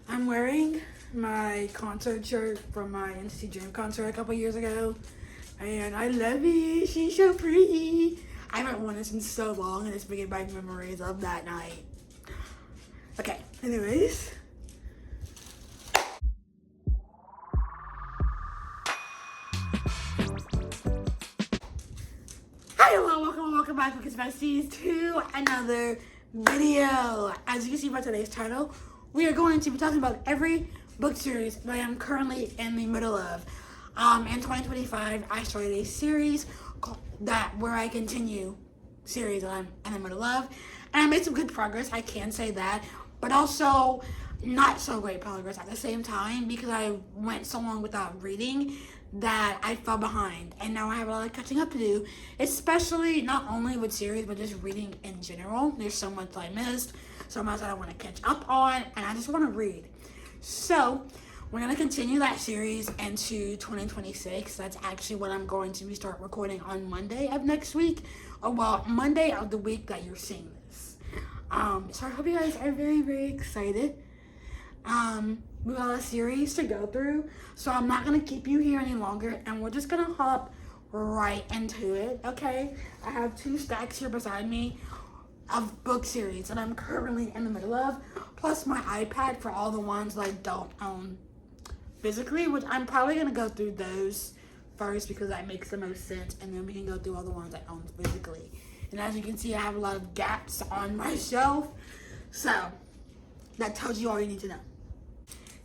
I'm wearing my concert shirt from my NCT Dream concert a couple years ago, and I love it. She's so pretty. I haven't worn this in so long, and it's bringing back memories of that night. Okay, anyways. Hi, hello, welcome back, Lucas Besties, to another video. As you can see by today's title, we are going to be talking about every book series that I am currently in the middle of. In 2025, I started a series where I continue series that I'm in the middle of, and I made some good progress. I can say that, but also not so great progress at the same time because I went so long without reading that I fell behind, and now I have a lot of catching up to do, especially not only with series but just reading in general. There's so much I missed, so much I want to catch up on, and I just want to read. So we're going to continue that series into 2026. That's actually what I'm going to start recording on Monday of next week, or well, Monday of the week that you're seeing this. So I hope you guys are very, very excited. We got a series to go through, so I'm not gonna keep you here any longer, and we're just gonna hop right into it. Okay, I have two stacks here beside me of book series that I'm currently in the middle of, plus my iPad for all the ones that I don't own physically, which I'm probably gonna go through those first because that makes the most sense, and then we can go through all the ones I own physically. And as you can see, I have a lot of gaps on my shelf, so that tells you all you need to know.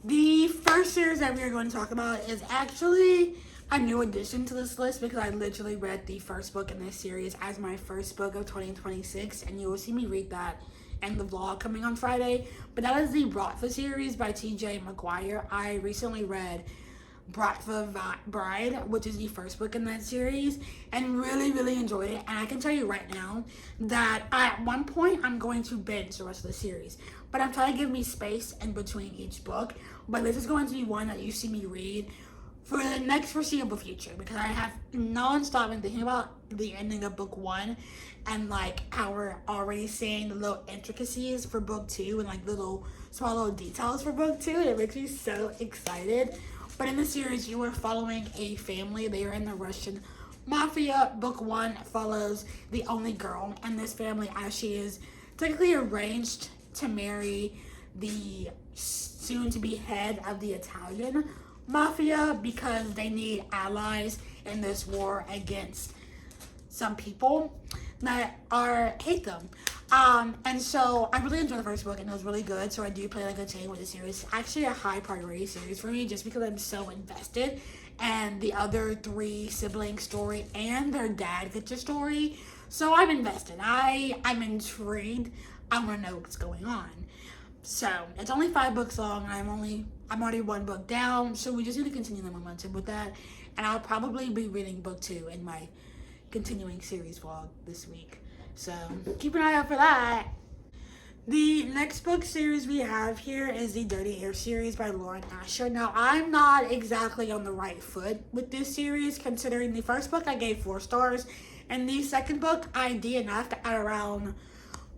The first series that we are going to talk about is actually a new addition to this list because I literally read the first book in this series as my first book of 2026, and you will see me read that in the vlog coming on Friday. But that is the Bratva series by TJ McGuire. I recently read Bratva Bride, which is the first book in that series, and really enjoyed it. And I can tell you right now that at one point I'm going to binge the rest of the series, but I'm trying to give me space in between each book. But this is going to be one that you see me read for the next foreseeable future because I have non-stop been thinking about the ending of book one, and like how we're already seeing the little intricacies for book two and like small little details for book two, and it makes me so excited. But in the series, you are following a family. They are in the Russian mafia. Book one follows the only girl in this family as she is technically arranged to marry the soon-to-be head of the Italian mafia because they need allies in this war against some people that hate them. And so I really enjoyed the first book, and it was really good. So I do plan on continuing with the series. It's actually a high priority series for me just because I'm so invested. And the other three siblings' story and their dad gets a story. So I'm invested. I'm intrigued. I want to know what's going on. So it's only 5 books long, and I'm already 1 book down. So we just need to continue the momentum with that. And I'll probably be reading book 2 in my continuing series vlog this week. So keep an eye out for that. The next book series we have here is the Dirty Air series by Lauren Asher. Now, I'm not exactly on the right foot with this series, considering the first book I gave 4 stars, and the second book I DNF'd at around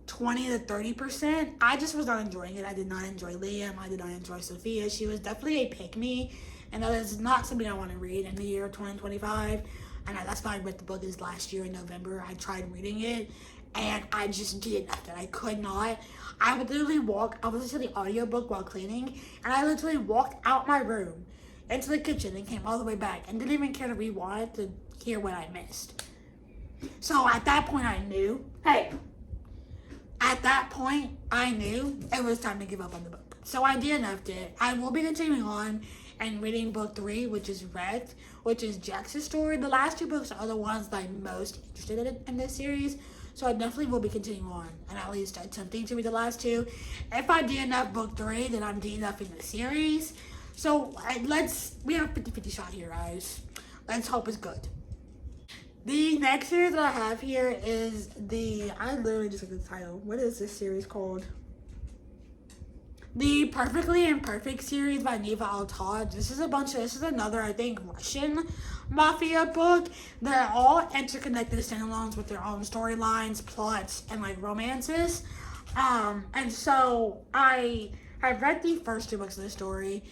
20 to 30%. I just was not enjoying it. I did not enjoy Liam. I did not enjoy Sophia. She was definitely a pick-me, and that is not something I want to read in the year 2025. And that's why I read the book this last year in November. I tried reading it, and I just did nothing. I could not. I would literally I was listening to the audiobook while cleaning, and I literally walked out my room into the kitchen and came all the way back and didn't even care to rewind to hear what I missed. So at that point, I knew it was time to give up on the book. So I DNF'd it. I will be continuing on and reading book 3, which is Wrecked, which is Jax's story. The last 2 books are the ones that I'm most interested in this series. So I definitely will be continuing on and at least attempting to read the last 2. If I DNF book 3, then I'm DNFing the series. So we have a 50-50 shot here, guys. Let's hope it's good. The next series that I have here is I literally just looked at the title. What is this series called? The Perfectly Imperfect series by Neva Altaj. This is another, I think, Russian mafia book. They're all interconnected standalones with their own storylines, plots, and like romances. And so I I've read the first 2 books of the story.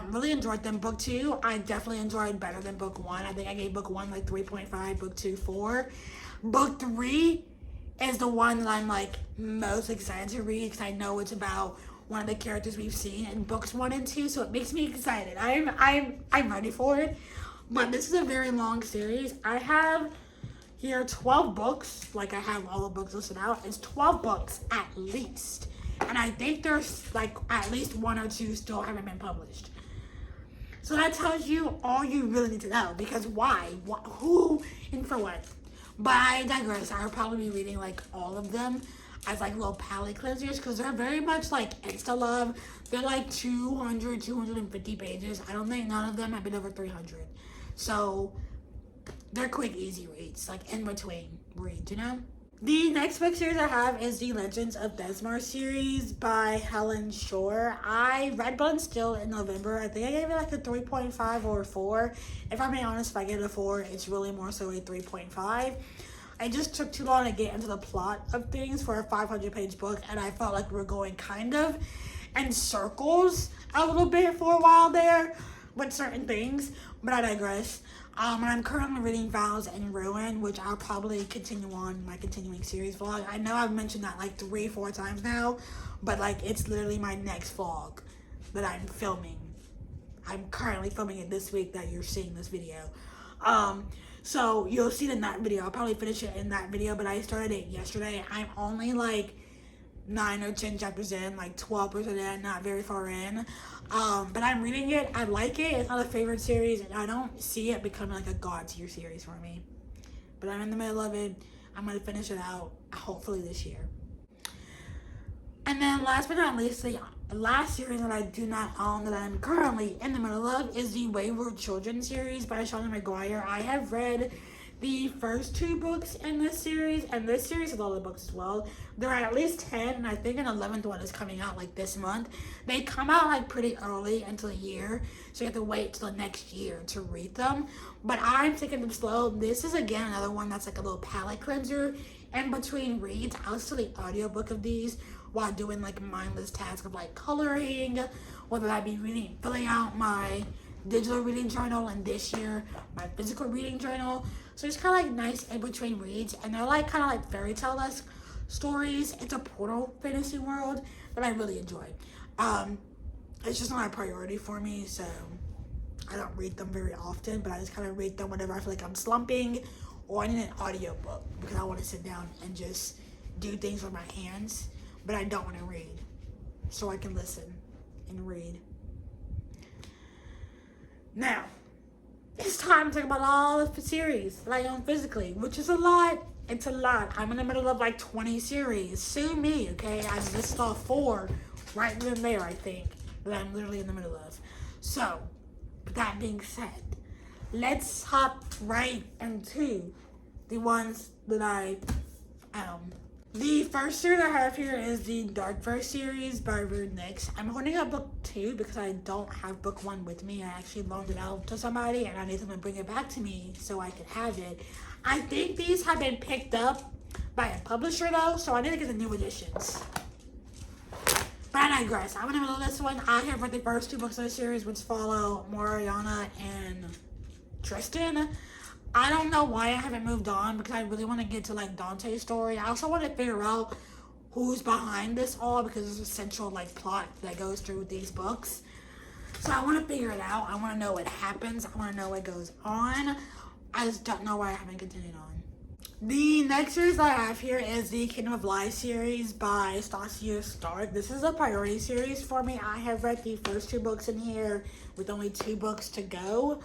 Really enjoyed them. Book 2, I definitely enjoyed better than book 1. I think I gave book 1 like 3.5, book 2 4. Book 3 is the one that I'm like most excited to read because I know it's about one of the characters we've seen in books 1 and 2, so it makes me excited. I'm ready for it. But this is a very long series. I have here 12 books, like I have all the books listed out. It's 12 books at least. And I think there's like at least 1 or 2 still haven't been published. So that tells you all you really need to know. Because why? Who? And for what? But I digress. I'll probably be reading like all of them as like little palate cleansers because they're very much like Insta love. They're like 200, 250 pages. I don't think none of them have been over 300. So they're quick, easy reads, like in between reads, you know? The next book series I have is the Legends of Desmar series by Helen Shore. I read Blunt Still in November. I think I gave it like a 3.5 or a 4. If I'm being honest, if I give it a 4, it's really more so a 3.5. I just took too long to get into the plot of things for a 500-page book, and I felt like we were going kind of in circles a little bit for a while there with certain things, but I digress. And I'm currently reading Vows and Ruin, which I'll probably continue on my continuing series vlog. I know I've mentioned that like 3-4 times now, but like it's literally my next vlog that I'm filming. I'm currently filming it this week that you're seeing this video. So you'll see it in that video. I'll probably finish it in that video, but I started it yesterday. I'm only like 9 or 10 chapters in, like 12% in, not very far in. But I'm reading it. I like it. It's not a favorite series, and I don't see it becoming like a god tier series for me. But I'm in the middle of it. I'm gonna finish it out hopefully this year. And then last but not least, the last series that I do not own that I'm currently in the middle of is the Wayward Children series by Shawnee McGuire. I have read the first 2 books in this series, and this series has all the books as well. There are at least 10, and I think an 11th one is coming out like this month. They come out like pretty early into the year, so you have to wait till the next year to read them. But I'm taking them slow. This is again another one that's like a little palate cleanser in between reads. I listen to the audiobook of these while doing like mindless tasks of like coloring, whether that be reading, filling out my digital reading journal, and this year my physical reading journal. So it's kind of like nice in between reads, and they're like kind of like fairy tale-esque stories. It's a portal fantasy world that I really enjoy. It's just not a priority for me, so I don't read them very often, but I just kind of read them whenever I feel like I'm slumping or I need an audiobook because I want to sit down and just do things with my hands, but I don't want to read, so I can listen and read. Now, it's time to talk about all the series that I own physically, which is a lot. It's a lot. I'm in the middle of like 20 series. Sue me, okay? I just saw 4 right then there, I think, that I'm literally in the middle of. So, with that being said, let's hop right into the ones that I own. The first series I have here is the Darkverse series by Rude Nix. I'm holding up book 2 because I don't have book 1 with me. I actually loaned it out to somebody and I need them to bring it back to me so I can have it. I think these have been picked up by a publisher though, so I need to get the new editions. But I digress. I'm in the middle of this one. I have read the first 2 books of the series, which follow Moriana and Tristan. I don't know why I haven't moved on because I really want to get to like Dante's story. I also want to figure out who's behind this all because there's a central like plot that goes through these books. So I want to figure it out. I want to know what happens. I want to know what goes on. I just don't know why I haven't continued on. The next series I have here is the Kingdom of Lies series by Stasia Stark. This is a priority series for me. I have read the first 2 books in here with only 2 books to go.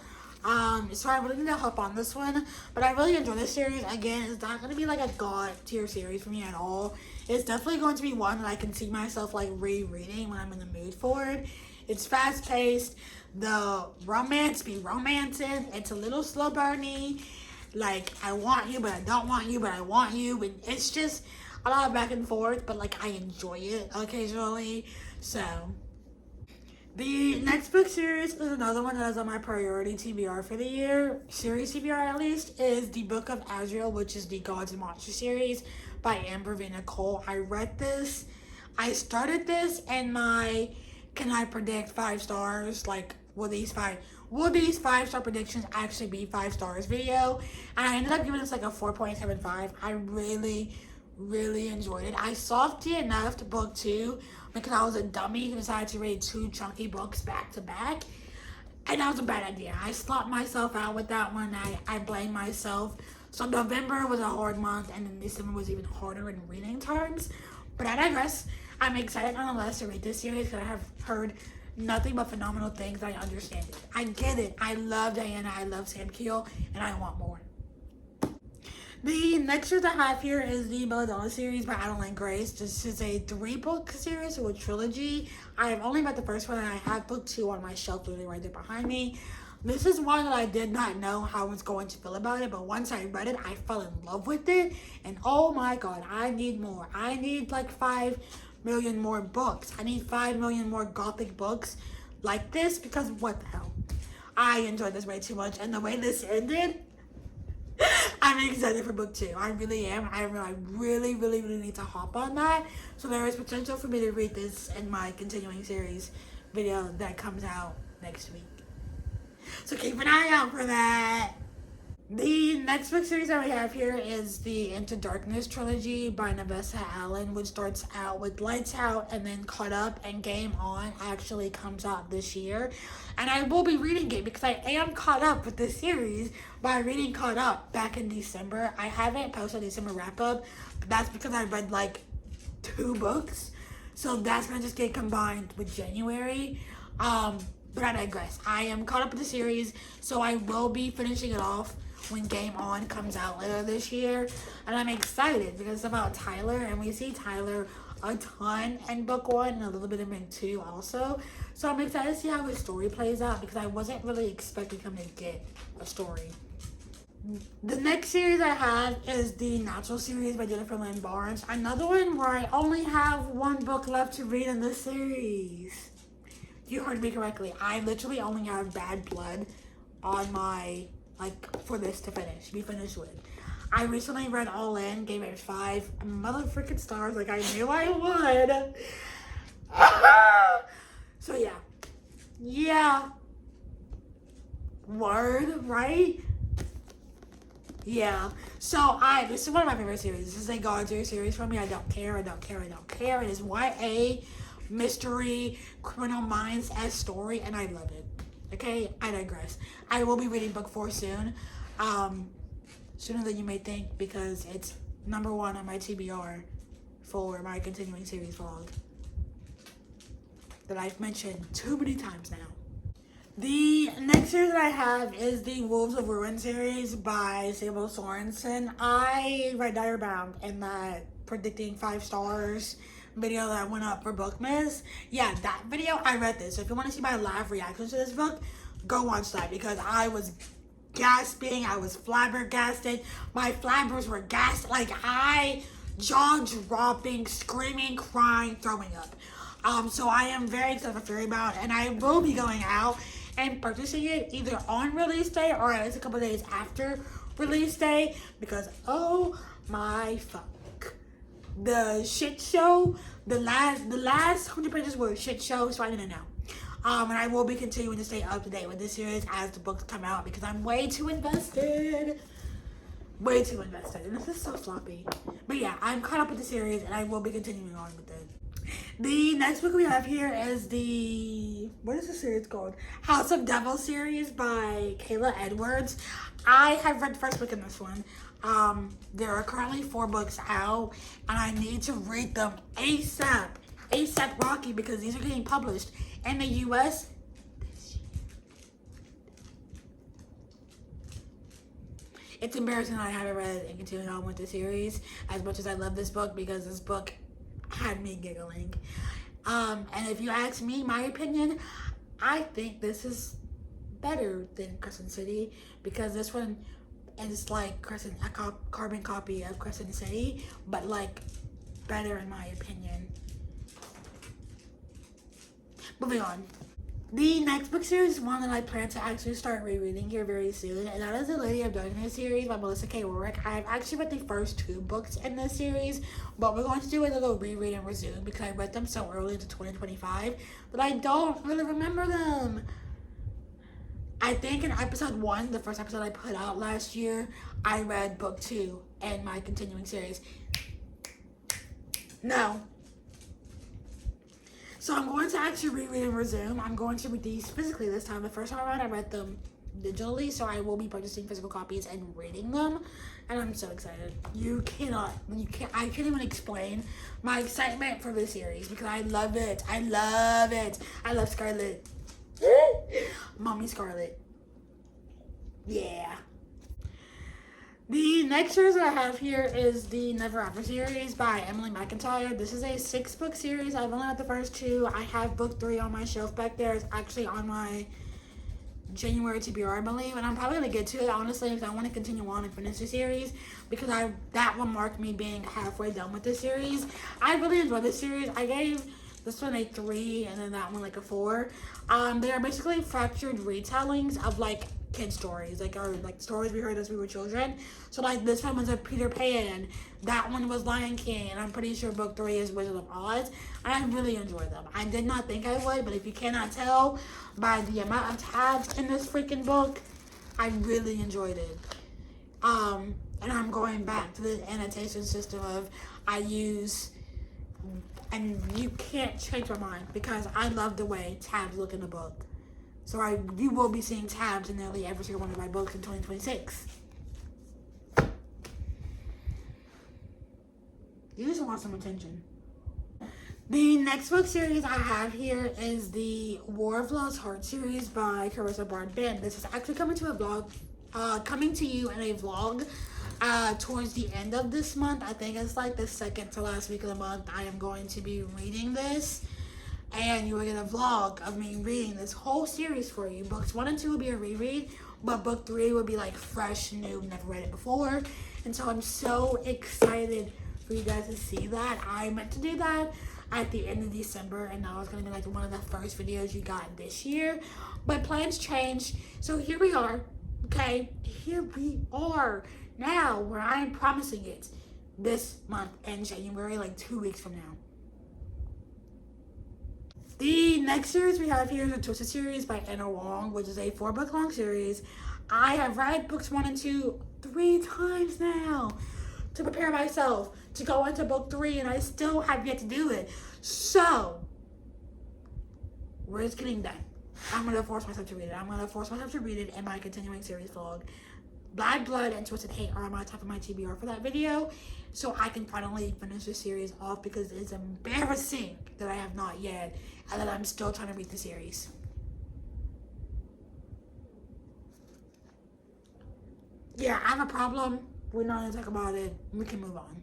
So I really need to hop on this one, but I really enjoy this series. Again, it's not going to be like a god tier series for me at all. It's definitely going to be one that I can see myself like rereading when I'm in the mood for it. It's fast paced. The romance be romancing. It's a little slow burny. Like, I want you, but I don't want you, but I want you. But it's just a lot of back and forth, but like I enjoy it occasionally. So the next book series is another one that is on my priority TBR for the year, series TBR at least, is the Book of Azrael, which is the Gods and Monsters series by Amber V. Nicole. I read this. I started this and my can I predict 5 stars? Like, will these 5-star predictions actually be 5 stars video? And I ended up giving this like a 4.75. I really enjoyed it. I softy enough to book 2 because I was a dummy who decided to read 2 chunky books back to back. And that was a bad idea. I slopped myself out with that one. I blame myself. So November was a hard month, and then December was even harder in reading terms. But I digress. I'm excited nonetheless to read this series because I have heard nothing but phenomenal things. I understand it. I get it. I love Diana. I love Sam Keel, and I want more. The next series I have here is the Belladonna series by Adeline Grace. This is a 3-book series, so a trilogy. I have only read the first one, and I have book 2 on my shelf literally right there behind me. This is one that I did not know how I was going to feel about it, but once I read it, I fell in love with it, and oh my god, I need more. I need like 5 million more books. I need 5 million more gothic books like this, because what the hell? I enjoyed this way too much, and the way this ended, I'm excited for book 2. I really am. I really need to hop on that. So there is potential for me to read this in my continuing series video that comes out next week. So keep an eye out for that. The next book series that we have here is the Into Darkness trilogy by Navessa Allen, which starts out with Lights Out and then Caught Up, and Game On actually comes out this year. And I will be reading it because I am caught up with this series by reading Caught Up back in December. I haven't posted a December wrap-up, but that's because I read like 2 books. So that's going to just get combined with January. But I digress. I am caught up with the series, so I will be finishing it off when Game On comes out later this year. And I'm excited because it's about Tyler, and we see Tyler a ton in book 1 and a little bit in book 2 also. So I'm excited to see how his story plays out because I wasn't really expecting him to get a story. The next series I have is the Natural series by Jennifer Lynn Barnes. Another one where I only have 1 book left to read in the series. You heard me correctly. I literally only have Bad Blood on my, for this to be finished with. I recently read All In, gave it 5 motherfucking stars like I knew I would. So yeah. Yeah. Word, right? Yeah. So this is one of my favorite series. This is a God-tier series for me. I don't care. It is YA. Mystery, Criminal Minds as story, and I love it. Okay, I digress. I will be reading book 4 soon. Sooner than you may think, because it's number 1 on my TBR for my continuing series vlog that I've mentioned too many times now. The next series that I have is the Wolves of Ruin series by Samuel Sorensen. I read Dire Bound in that predicting 5 stars video that went up for Bookmas. Yeah, that video, I read this. So if you want to see my live reaction to this book, go watch that because I was gasping. I was flabbergasted. My flabbers were gassed. Like, I jaw-dropping, screaming, crying, throwing up. So I am very excited for Fairybound, and I will be going out and purchasing it either on release day or at least a couple days after release day because, oh my fuck. The shit show, the last 100 pages were a shit show, so I didn't know. And I will be continuing to stay up to date with this series as the books come out because I'm way too invested. Way too invested. And this is so sloppy. But yeah, I'm caught up with the series and I will be continuing on with it. The next book we have here is what is the series called? House of Devil series by Kayla Edwards. I have read the first book in this one. There are currently 4 books out, and I need to read them ASAP. ASAP Rocky, because these are getting published in the US this year. It's embarrassing that I haven't read and continuing on with the series as much as I love this book because this book had me giggling. And if you ask me my opinion, I think this is better than Crescent City because this one is like a carbon copy of Crescent City, but like better in my opinion. Moving on. The next book series is one that I plan to actually start rereading here very soon, and that is the Lady of Darkness series by Melissa K. Rourke. I've actually read the first 2 books in this series, but we're going to do a little reread and resume because I read them so early into 2025 that I don't really remember them. I think in episode 1, the first episode I put out last year, I read book 2 in my continuing series. No. So I'm going to actually reread and resume. I'm going to read these physically this time. The first time around, I read them digitally, so I will be purchasing physical copies and reading them. And I'm so excited. I can't even explain my excitement for this series because I love it. I love Scarlet. Mommy Scarlet. Yeah. The next series I have here is the Never After series by Emily McIntyre. This is a 6-book series. I've only read the first 2. I have book 3 on my shelf back there. It's actually on my January TBR, I believe, and I'm probably going to get to it, honestly, because I want to continue on and finish the series, because that one marked me being halfway done with the series. I really enjoyed this series. I gave this one a 3, and then that one like a 4. They are basically fractured retellings of, like, kid stories, like stories we heard as we were children. So like this one was a Peter Pan, that one was Lion King, and I'm pretty sure book 3 is Wizard of Oz. And I really enjoyed them. I did not think I would, but if you cannot tell by the amount of tabs in this freaking book, I really enjoyed it. And I'm going back to the annotation system of I use, and you can't change my mind because I love the way tabs look in the book. So you will be seeing tabs in nearly every single one of my books in 2026. You just want some attention. The next book series I have here is the War of Lost Heart series by Carissa Broadbent. This is actually coming to you in a vlog towards the end of this month. I think it's like the second to last week of the month. I am going to be reading this. And you will get a vlog of me reading this whole series for you. Books 1 and 2 will be a reread, but book 3 will be like fresh, new, never read it before. And so I'm so excited for you guys to see that. I meant to do that at the end of December, and that was going to be like one of the first videos you got this year. But plans changed, so here we are, okay? Here we are now where I'm promising it this month in January, like 2 weeks from now. The next series we have here is the Twisted series by Anna Wong, which is a 4-book long series. I have read books 1 and 2 3 times now to prepare myself to go into book 3, and I still have yet to do it. So, we're just getting done. I'm going to force myself to read it. I'm going to force myself to read it in my continuing series vlog. Bad Blood and Twisted Hate are on my top of my TBR for that video, so I can finally finish the series off because it's embarrassing that I have not yet, and that I'm still trying to read the series. Yeah, I have a problem. We're not going to talk about it. We can move on.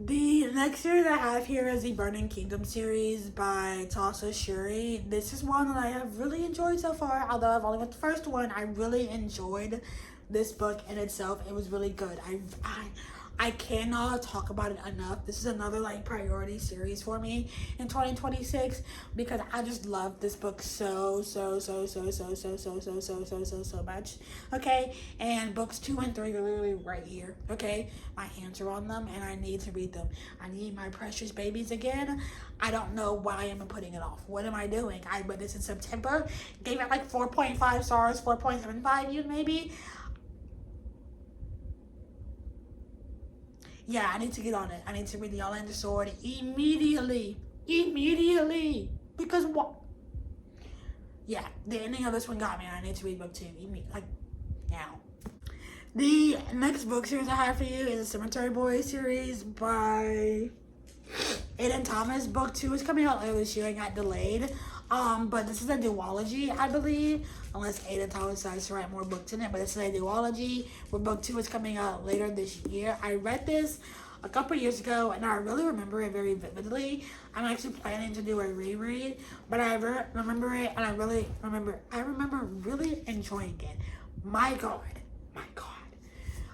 The next series I have here is the Burning Kingdom series by Tasha Shuri. This is one that I have really enjoyed so far, although I've only read the first one. I really enjoyed this book in itself. It was really good. I cannot talk about it enough. This is another like priority series for me in 2026 because I just love this book so much. Okay, and books 2 and 3 are literally right here. Okay, my hands are on them and I need to read them. I need my precious babies again. I don't know why I'm putting it off. What am I doing? I read this in September, gave it like 4.5 stars, 4.75 even maybe. Yeah, I need to get on it. I need to read The Outlander Sword immediately. Because what? Yeah, the ending of this one got me. I need to read book 2. Like, now. The next book series I have for you is the Cemetery Boys series by Aiden Thomas. Book 2 is coming out later this year and got delayed. But this is a duology, I believe, unless Aiden Thomas decides to write more books in it. But it's a duology where book 2 is coming out later this year. I read this a couple years ago, and I really remember it very vividly. I'm actually planning to do a reread, but I remember it, and I remember really enjoying it. My God.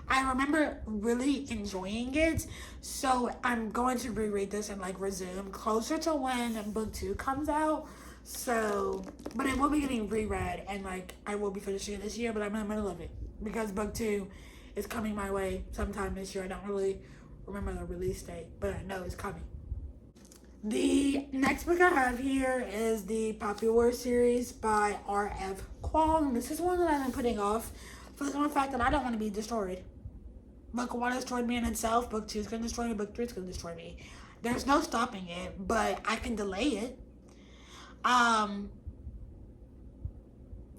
I remember really enjoying it, so I'm going to reread this and like resume closer to when book 2 comes out, So, but it will be getting reread, and like I will be finishing it this year, but I'm in the middle of it because book 2 is coming my way sometime this year. I don't really remember the release date, but I know it's coming. The next book I have here is the Poppy War series by R.F. Kuang. This is one that I've been putting off for the simple fact that I don't want to be destroyed. Book 1 destroyed me in itself. Book 2 is going to destroy me. Book 3 is going to destroy me. There's no stopping it, but I can delay it.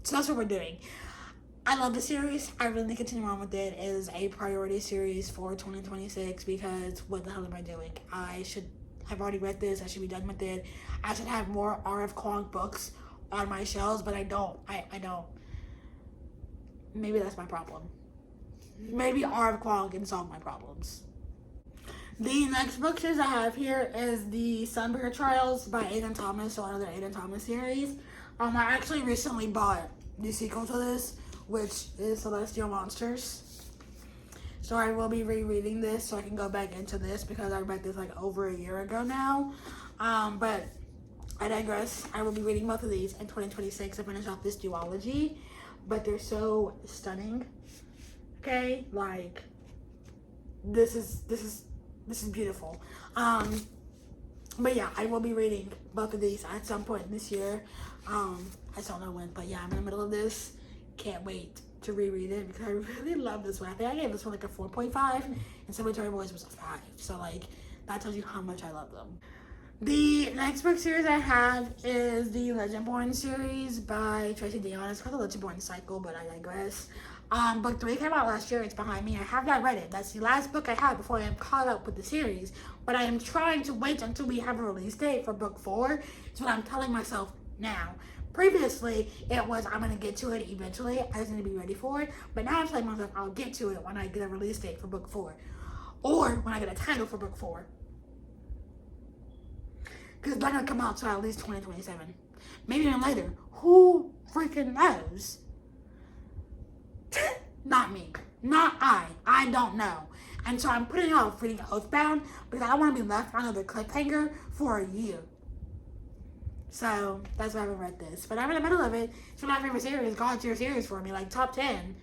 So that's what we're doing. I love the series. I really continue on with it. It is a priority series for 2026 because what the hell am I doing? I've already read this. I should be done with it. I should have more R.F. Kuang books on my shelves, but I don't. I don't. Maybe that's my problem. Maybe R.F. Kuang can solve my problems. The next book series I have here is the Sunbreaker Trials by Aiden Thomas, so another Aiden Thomas series. I actually recently bought the sequel to this, which is Celestial Monsters. So I will be rereading this so I can go back into this because I read this like over a year ago now. But I digress. I will be reading both of these in 2026 to finish off this duology. But they're so stunning. Okay, like this is beautiful. But yeah, I will be reading both of these at some point this year. I just don't know when, but yeah, I'm in the middle of this. Can't wait to reread it because I really love this one. I think I gave this one like a 4.5, and Cemetery Boys was a 5. So like that tells you how much I love them. The next book series I have is the Legendborn series by Tracy Deonn. It's called the Legendborn Cycle, but I digress. Book 3 came out last year. It's behind me. I have not read it. That's the last book I have before I am caught up with the series. But I am trying to wait until we have a release date for book 4. It's what I'm telling myself now. Previously, it was I'm going to get to it eventually. I just need to be ready for it. But now I'm telling myself I'll get to it when I get a release date for book 4. Or when I get a title for book 4. Because it's not going to come out until at least 2027. Maybe even later. Who freaking knows? Not me. Not I. I don't know. And so I'm putting off reading Oathbound because I don't want to be left on another cliffhanger for a year. So that's why I haven't read this. But I'm in the middle of it. It's one of my favorite series. God tier series for me. Like top 10.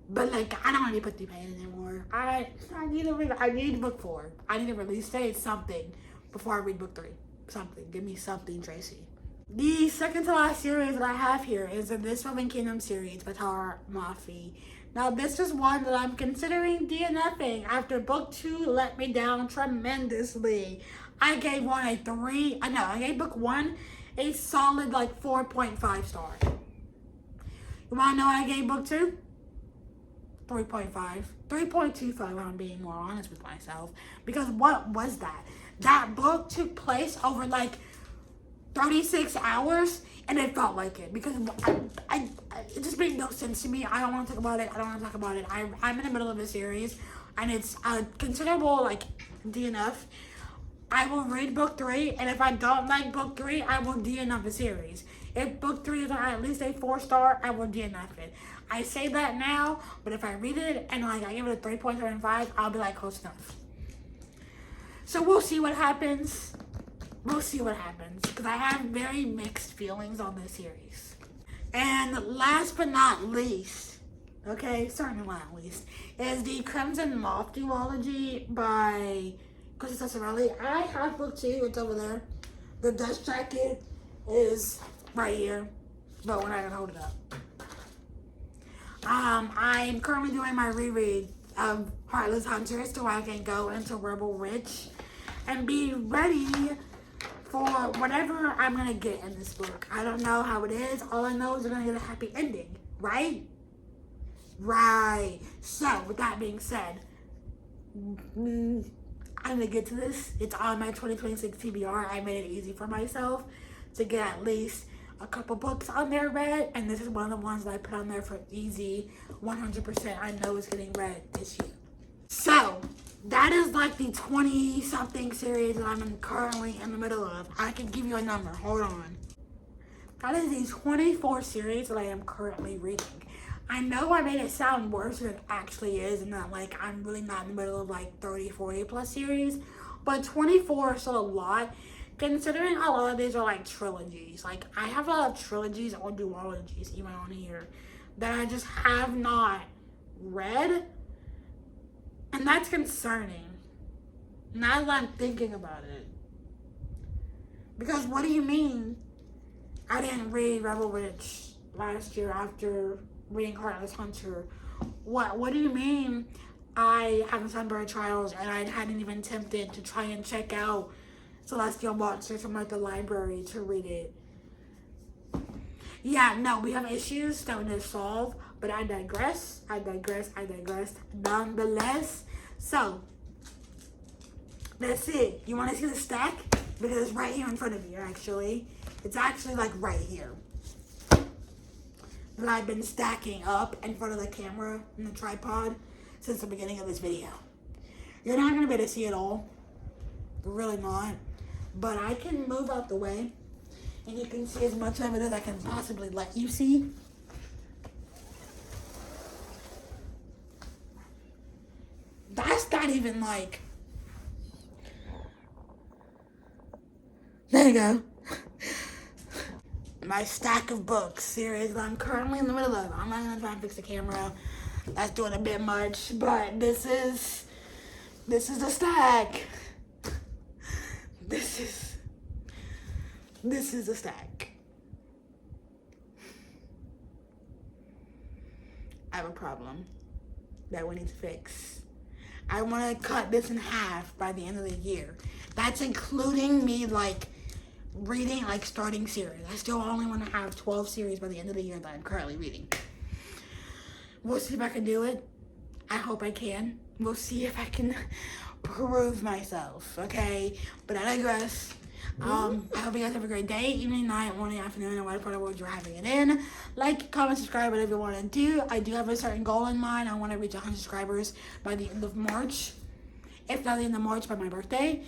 But like I don't want to be put through pain anymore. I need book 4. I need a release date, something, before I read book 3. Something. Give me something, Tracy. The second to last series that I have here is the This Moving Kingdom series by Tara Mafi. Now, this is one that I'm considering DNFing after book 2 let me down tremendously. I gave one a 3. I gave book 1 a solid like 4.5 star. You want to know what I gave book 2? 3.5. 3.25 if I'm being more honest with myself. Because what was that? That book took place over like 36 hours, and it felt like it because it just made no sense to me. I don't want to talk about it. I'm in the middle of a series, and it's a considerable like DNF. I will read book 3, and if I don't like book 3, I will DNF the series. If book 3 is at least a 4-star, I will DNF it. I say that now, but if I read it and like I give it a 3.75, I'll be like close enough. So we'll see what happens. Because I have very mixed feelings on this series. And last but not least, certainly not least, is the Crimson Moth duology by Krista Sorelli. I have book 2, it's over there. The dust jacket is right here, but we're not going to hold it up. I'm currently doing my reread of Heartless Hunters so I can go into Rebel Ridge and be ready for whatever I'm going to get in this book. I don't know how it is. All I know is we're going to get a happy ending, right? Right. So, with that being said, I'm going to get to this. It's on my 2026 TBR. I made it easy for myself to get at least a couple books on there read, and this is one of the ones that I put on there for easy 100%. I know it's getting read this year. So, that is like the 20-something series that I'm currently in the middle of. I can give you a number. Hold on. That is the 24 series that I am currently reading. I know I made it sound worse than it actually is, and that like I'm really not in the middle of like 30, 40 plus series, but 24 is still a lot considering a lot of these are like trilogies, like I have a lot of trilogies or duologies even on here that I just have not read, and that's concerning now that I'm thinking about it. Because what do you mean I didn't read Rebel Witch last year after reading Heartless Hunter? What do you mean I haven't done Sunbird Trials and I hadn't even attempted to try and check out Celestial Monsters from like the library to read it? Yeah, no, we have issues that we need to solve, but I digress. Nonetheless, so that's it. You want to see the stack? Because it's right here in front of you, actually. It's actually like right here. That I've been stacking up in front of the camera and the tripod since the beginning of this video. You're not going to be able to see it all. You're really not. But I can move out the way and you can see as much of it as I can possibly let you see. That's not even like... There you go. My stack of books series that I'm currently in the middle of. I'm not gonna try and fix the camera. That's doing a bit much, but this is the stack. This is the stack. I have a problem that we need to fix. I want to cut this in half by the end of the year. That's including me like reading, like starting series. I still only want to have 12 series by the end of the year that I'm currently reading. We'll see if I can do it. I hope I can. We'll see if I can prove myself, okay? But I digress. I hope you guys have a great day, evening, night, morning, afternoon, or whatever part of the world you're having it in. Like, comment, subscribe, whatever you want to do. I do have a certain goal in mind. I want to reach 100 subscribers by the end of March. If not the end of March, by my birthday.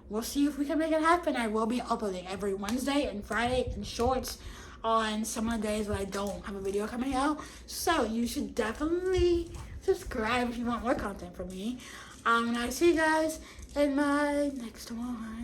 We'll see if we can make it happen. I will be uploading every Wednesday and Friday in shorts on some of the days that I don't have a video coming out. So you should definitely subscribe if you want more content from me. And I'll see you guys in my next one.